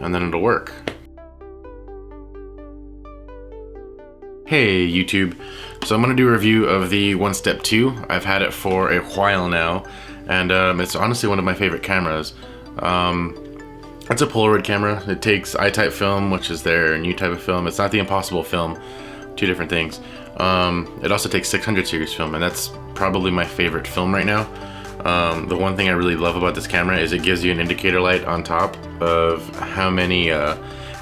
and then it'll work. Hey YouTube, so I'm going to do a review of the Step2. I've had it for a while now, and it's honestly one of my favorite cameras. It's a Polaroid camera. It takes I-type film, which is their new type of film. It's not the Impossible film, two different things. It also takes 600 series film, and that's probably my favorite film right now. The one thing I really love about this camera is it gives you an indicator light on top of how many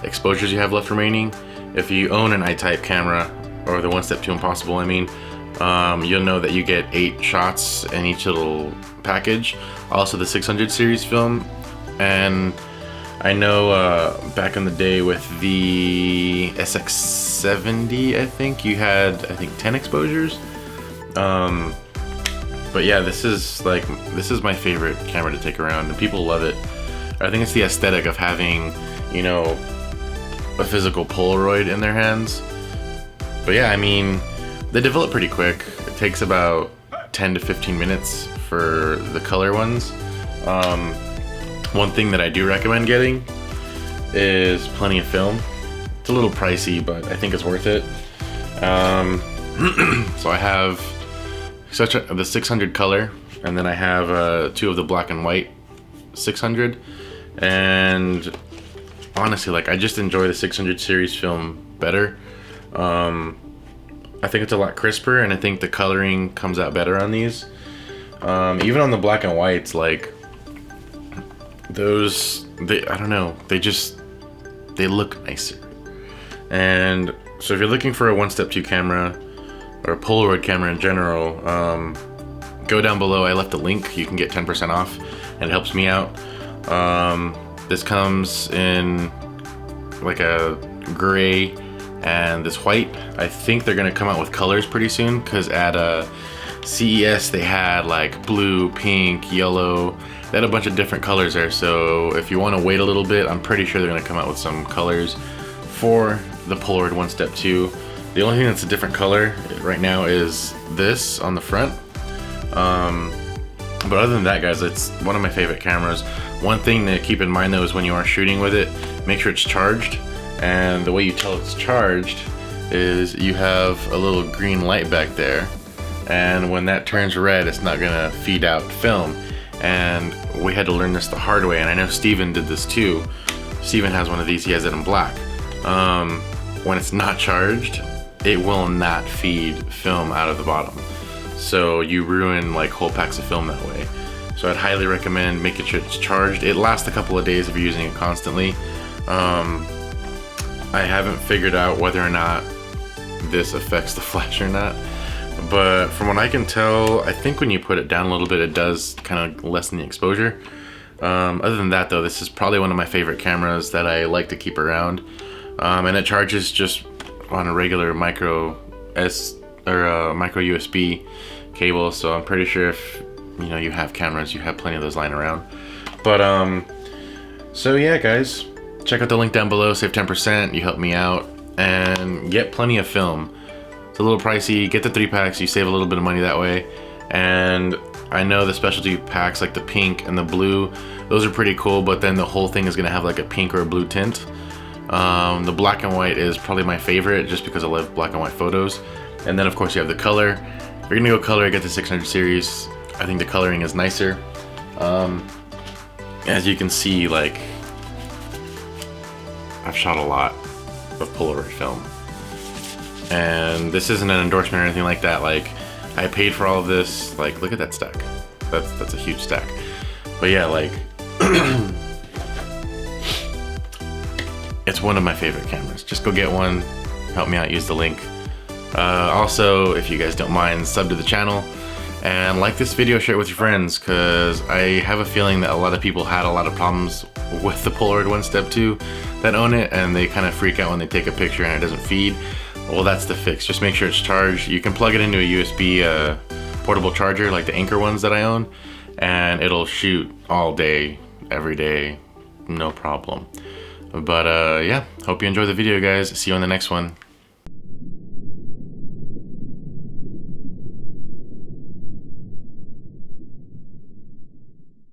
exposures you have left remaining. If you own an I-type camera, or the Step2 Impossible, I mean, you'll know that you get 8 shots in each little package. Also the 600 series film, and I know back in the day with the SX70, I think you had 10 exposures. But yeah, this is my favorite camera to take around, and people love it. I think it's the aesthetic of having, you know, a physical Polaroid in their hands. But yeah, I mean, they develop pretty quick. It takes about 10 to 15 minutes for the color ones. One thing that I do recommend getting is plenty of film. It's a little pricey, but I think it's worth it. So I have the 600 color, and then I have 2 of the black and white 600, and honestly, I just enjoy the 600 series film better. I think it's a lot crisper, and I think the coloring comes out better on these. Even on the black and whites, those, I don't know, they look nicer. And so if you're looking for a Step2 camera, or a Polaroid camera in general, go down below. I left a link. You can get 10% off, and it helps me out. This comes in like a gray and this white. I think they're gonna come out with colors pretty soon, because at CES they had like blue, pink, yellow. They had a bunch of different colors there, so if you want to wait a little bit, I'm pretty sure they're gonna come out with some colors for the Polaroid Step2. The only thing that's a different color right now is this on the front. But other than that, guys, it's one of my favorite cameras. One thing to keep in mind though is when you are shooting with it, make sure it's charged. And the way you tell it's charged is you have a little green light back there. And when that turns red, it's not gonna feed out film. And we had to learn this the hard way, and I know Steven did this too. Steven has one of these, he has it in black. When it's not charged, it will not feed film out of the bottom. So you ruin whole packs of film that way. So I'd highly recommend making sure it's charged. It lasts a couple of days if you're using it constantly. I haven't figured out whether or not this affects the flash or not, but from what I can tell, I think when you put it down a little bit, it does kind of lessen the exposure. Other than that though, this is probably one of my favorite cameras that I like to keep around. And it charges just on a regular micro USB cable, so I'm pretty sure if you have cameras, you have plenty of those lying around. But so yeah, guys, check out the link down below, save 10%, you help me out, and get plenty of film. It's a little pricey, get the 3 packs, you save a little bit of money that way. And I know the specialty packs like the pink and the blue, those are pretty cool, but then the whole thing is gonna have like a pink or a blue tint. The black and white is probably my favorite just because I love black and white photos. And then of course you have the color. If you're gonna go color, get the 600 series. I think the coloring is nicer. As you can see, I've shot a lot of Polaroid film. And this isn't an endorsement or anything like that. I paid for all of this. Look at that stack. That's a huge stack. But yeah, it's one of my favorite cameras. Just go get one, help me out, use the link. Also, if you guys don't mind, sub to the channel and like this video, share it with your friends, because I have a feeling that a lot of people had a lot of problems with the Polaroid Step2 that own it, and they kind of freak out when they take a picture and it doesn't feed. Well, that's the fix. Just make sure it's charged. You can plug it into a USB portable charger like the Anker ones that I own, and it'll shoot all day, every day, no problem. But yeah, hope you enjoy the video, guys. See you on the next one.